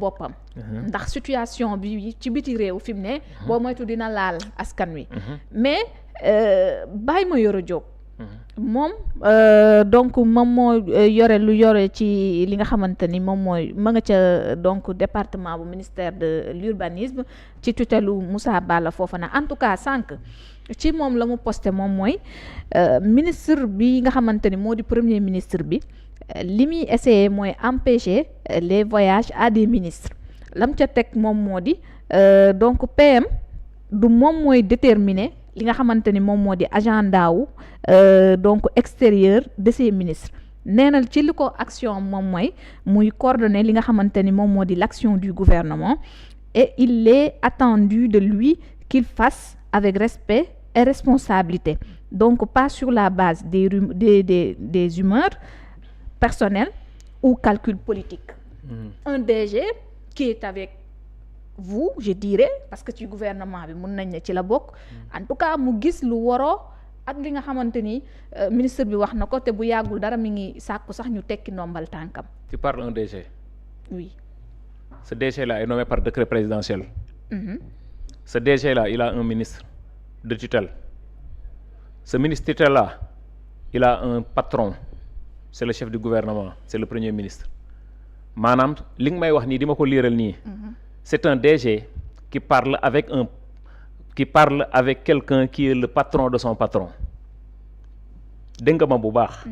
boppam ndax situation bi ci biti réew fi mu ne boo moytu dina laal askan wi mais Baye Mayoro Diop moom donc moom moo yore ci li nga xamante ni moom mooy ma nga ca donc département bu ministère de l'urbanisme ci tutelu Moussa Balla Fofana en tout cas sànq ci moom la mu posté moom mooy ministre bi nga xamante ni moo di premier ministre bi li muy essayé mooy empêcher les voyages à des ministres lam ca teg moom moo di donc PM du moom mooy déterminer li nga xamante ni moom moo di agenda wu donc extérieur de ces ministres nee na ci li ko action moom mooy muy coordonner li nga xamante ni moom moo di l'action du gouvernement et il est attendu de lui qu'il fasse avec respect et responsabilité donc pas sur la base des humeurs personnelles ou calcul politique un DG qui est avec vous je dirais parce que ci gouvernement bi mun nañ ne ci la bokk en tout cas mu gis lu waroo ak li nga xamante ni ministre bi wax na ko te bu yàggul dara mi ngi sàkku sax ñu tekki ndombal tànkam. Tu parles un DG. Oui. Ce DG là est nommé par décret présidentiel. Ce DG là il a un ministre de tutelle. Ce ministre tutelle là il a un patron c'est le chef du gouvernement c'est le premier ministre maanaam li nga may wax nii di ma ko liiral nii. C'est un DG qui parle avec quelqu'un qui est le patron de son patron dégg nga ma bu baax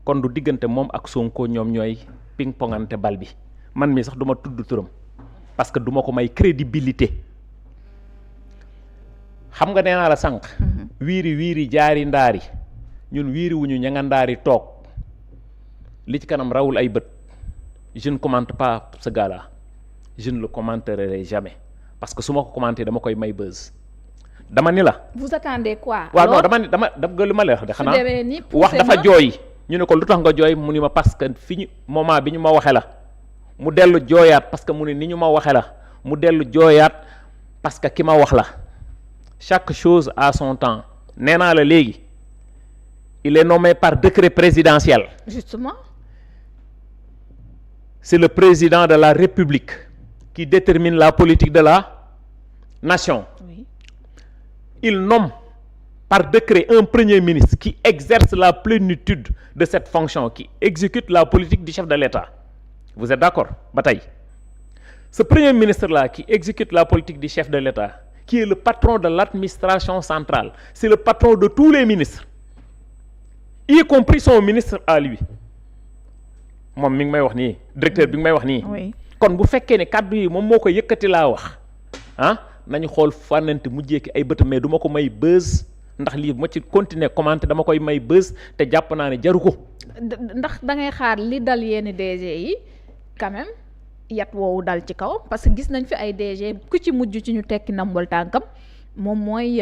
kon du diggante moom ak Sonko ñoom ñooy ping pongante bal bi man mi sax du ma tudd turam parce que du ma ko may crédibilité xam nga nee naa la sànq wiiri jaari ndaari ñun wiiri wuñu ña nga ndaari toog li ci kanam rawul ay bët je ne commente pas ce gars-là je ne le commenterai jamais parce que su ma ko commenté dama koy may buzz dama ni la. vous attendez quoi. waaw non dama lu ma lay wax de xanaa wax dafa jooy ñu ne ko lu tax nga jooy mu ni ma parce que fi ñu moment bi ñu ma waxe la mu dellu jooyaat parce que mu ne ni ñu ma waxe la mu dellu jooyaat parce que ki ma wax la chaque chose à son temps nee naa la léegi il est nommé par décret présidentiel. Justement. C'est le président de la République qui détermine la politique de la nation. Oui. Il nomme par décret un premier ministre qui exerce la plénitude de cette fonction, qui exécute la politique du chef de l'État. Vous êtes d'accord, Bataille? Ce premier ministre-là qui exécute la politique du chef de l'État, qui est le patron de l'administration centrale, c'est le patron de tous les ministres, y compris son ministre à lui. moom mi ngi may wax nii directeur bi ngi may wax nii. kon bu fekkee ne kàddu yi moom moo ko yëkkati laa wax nañu xool fànnante mujjee ki ay bët mais du ma ko may buzz ndax lii bu ma ci continuer commenter dama koy may buzz te jàpp naa ne jaru ko. ndax da ngay xaar li dal yenn DG yi quand même yat woowu dal ci kaw parce que gis nañ fi ay DG ku ci mujj ci ñu tekki nambol tànkam moom mooy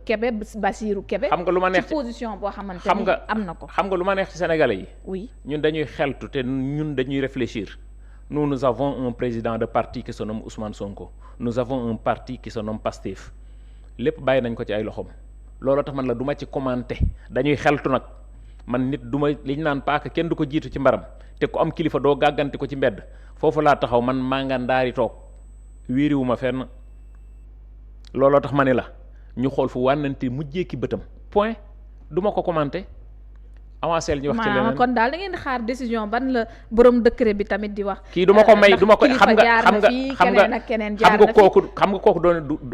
Kébé Bassirou Kébé. xam nga lu ma neex ci position boo xamante ni am na ko. xam nga lu ma neex ci Sénégalais yi. oui ñun dañuy xeltu te ñun dañuy réfléchir. Nous avons un président de parti qui se nomme Ousmane Sonko nous avons un parti qui se nomme Pastef lépp bàyyi nañ ko ci ay loxoom loolu tax man la du ma ci commenter dañuy xeltu nag man nit du ma li ñu naan paaka kenn du ko jiitu ci mbaram te ku am kilifa doo gàgganti ko ci mbedd foofu laa taxaw man maa nga ndaari toog wiiriwuma fenn looloo tax ma ne la ñu xool fu wànnante mujjee ki bëtam point du ma ko commenter avancé ñu wax ci leneen kon daal da ngeen di xaar décision ban la borom décret bi tamit di wax. kii du ma ko may du ma ko xam nga kooku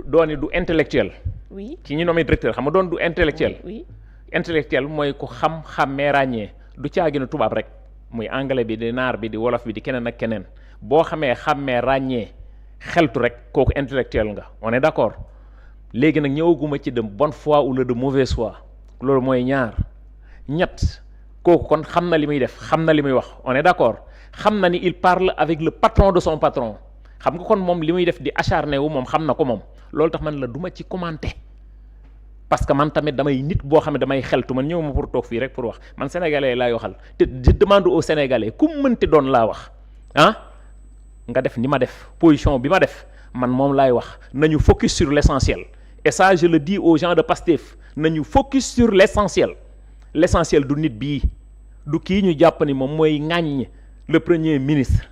dooni du intellectuel. oui ki ñu nommé directeur xam nga doon du intellectuel. oui intellectuel mooy ku xam-xammee ràññee du caagi na tubaab rek muy anglais bi di naar bi di wolof bi di keneen ak keneen boo xamee xàmmee ràññee xeltu rek kooku intellectuel nga on est d'accord léegi nag ñëwaguma ci de bonne foi ou de mauvaise foi loolu mooy ñaar. ñett kooku kon xam na li muy def xam na li muy wax on est d'accord xam na ni il parle avec le patron de son patron xam nga kon moom li muy def di acharné wu moom xam na ko moom loolu tax man la du ma ci commenter parce que man tamit damay nit boo xam ne damay xeltu man ñëw ma pour toog fii rek pour wax man sénégalais laay waxal te je demande aux sénégalais ku mu mënti doon laa wax nga def ni ma def position bi ma def man moom laay wax nañu focus sur l'essentiel et ça je le dis aux gens de Pastef nañu focus sur l'essentiel du nit bii du kii ñu jàpp ni moom mooy ŋàññ le premier ministre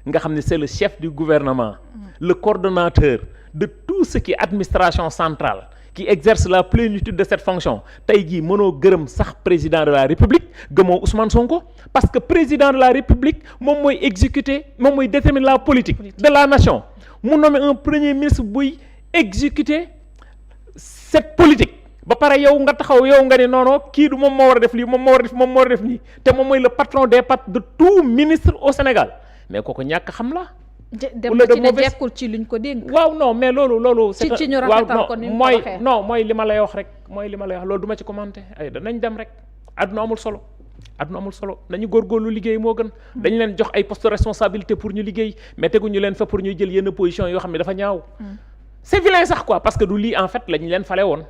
nga xam ne c'est le chef du gouvernement le coordonnateur de tout ce qui est administration centrale qui exerce la plénitude de cette fonction tey jii mënoo gërëm sax président de la république gëmoo Ousmane Sonko parce que président de la république moom mooy exécuter moom mooy déterminer la politique de la nation mu nommer un premier ministre buy exécuter cette politique ba pare yow nga taxaw yow nga ne non kii du moom moo war a def lii moom moo war a def moom moo war a def nii te moom mooy le patron des pattes de tout ministre au Sénégal mais kooku ñàkk xam la. dem na ci ne jekkul ci luñ ko dénk. waaw non mais loolu. ci ñu rafetal ko ni mu ko waxee mooy li ma lay wax rek mooy li ma lay wax loolu du ma ci commenter ay danañ dem rek àdduna amul solo. àdduna amul solo nañu góorgóorlu liggéey moo gën. dañu leen jox ay postes de responsabilité pour ñu liggéey mais teguñu leen fa pour ñu jël yenn position yoo xam ne dafa ñaaw. c'est vilain sax quoi parce que du lii en fait lañu leen fale woon.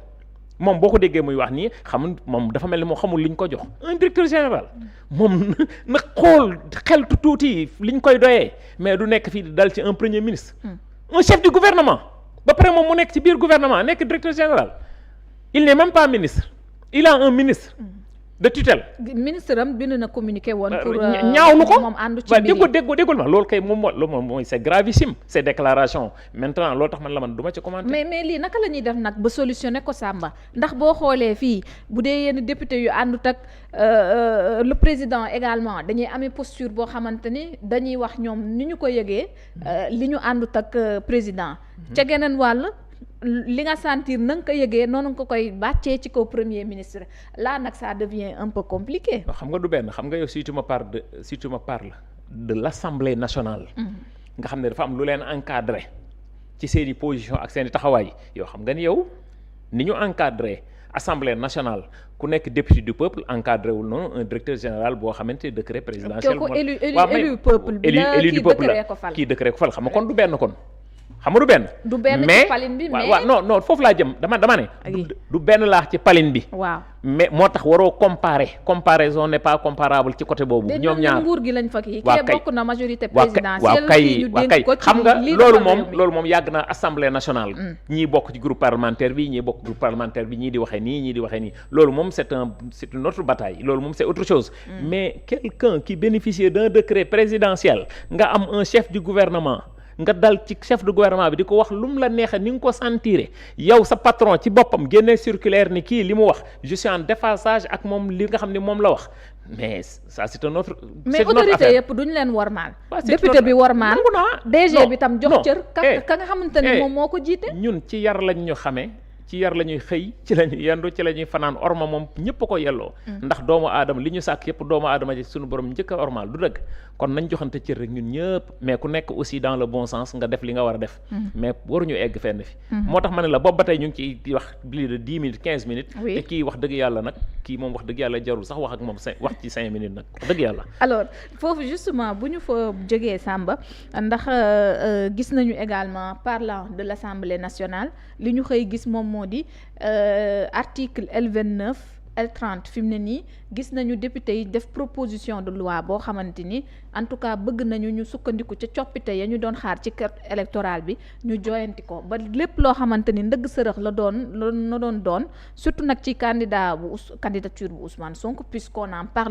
moom boo ko déggee muy wax nii xamul moom dafa mel ni moo xamul liñ ko jox un directeur général moom na xool xeltu tuuti liñ koy doyee mais du nekk fii dal ci un premier ministre un chef du gouvernement ba pare moom mu nekk ci biir gouvernement nekk directeur général il n'est même pas ministre il a un ministre de tutelle. ministre am bind na communiqué woon. pour ñaawlu ko moom àndu ci mbir yi déggul ma loolu kay moom mooy c'est gravissime ces déclarations maintenant loolu tax man la man du ma ci commenter. mais lii naka la ñuy def nag ba solutionné ko Samba ndax boo xoolee fii bu dee yenn député yu àndut ak le président également dañuy amee posture boo xamante ni dañuy wax ñoom ni ñu ko yëgee li ñu àndut ak président. ca geneen wàll. li nga sentir na nga ko yëgee noonu nga ko koy bàccee ci kaw premier ministre là nag ça devient un peu compliqué. xam nga du benn xam nga yow si tu me parles de l'Assemblée nationale. nga xam ne dafa am lu leen encadré ci seeni position ak seeni taxawaay yoo xam nga ni yow ni ñu encadré Assemblée nationale ku nekk député du peuple encadré wul noonu un directeur général boo xamante décret présidentiel. kooku élu peuple bi la élu du peuple la kii décret ko fal xam nga kon du benn kon. xam nga du benn ci palin bi mais waaw non foofu laa jëm dama ne du benn laax ci palin bi waaw mais moo tax waroo comparaison n'est pas comparable ci côté boobu ñoom ñaar nguur gi lañ fa kii kay bokk na majorité présidentielle waaw kay xam nga loolu moom yàgg na assemblée nationale ñii bokk ci groupe parlementaire bi ñii bokk groupe parlementaire bi ñii di waxee nii loolu moom c'est une autre bataille loolu moom c'est autre chose mais quelqu'un qui bénéficie d'un décret présidentiel nga am un chef du gouvernement nga dal ci chef de gouvernement bi di ko wax lu mu la neexee ni nga ko sentiré yow sa patron ci boppam génnee circulaire ni kii li mu wax je suis en déphasage ak moom li nga xam ne moom la wax mais ça c'est un autre. mais autorité yëpp duñ leen wormaal. député bi wormaal DG bi tam jox cër. ka nga xamante ni moom moo ko jiite. ñun ci yar lañ ñu xamee. ci yar la ñuy xëy ci la ñuy yendu ci la ñuy fanaan orma moom ñëpp a ko yelloo ndax doomu aadama li ñu sàkk yëpp doomu aadama ji suñu borom njëkk a ormal du dëgg kon nañ joxante cër rek ñun ñëpp mais ku nekk aussi dans le bon sens nga def li nga war a def mais waruñu egg fenn fi moo tax ma ne la boobu ba tey ñu ngi ciy wax plus de 10 minutes 15 minutes te kii wax dëgg yàlla nag kii moom wax dëgg yàlla jarul sax wax ak moom wax ci 5 minutes nag wax dëgg yàlla alors foofu justement bu ñu fa jógee Samba ndax gis nañu également parlant de l'Assemblée nationale li ñu xëy gis moom moo di article L29 L30 fi mu ne nii gis nañu député yi def proposition de loi boo xamante ni en tout cas bëgg nañu ñu sukkandiku ca coppite ya ñu doon xaar ci carte électorale bi ñu joyanti ko ba lépp loo xamante ni ndëgg sërëx la doon surtout nag ci candidature bu Ousmane Sonko puisqu'on en parle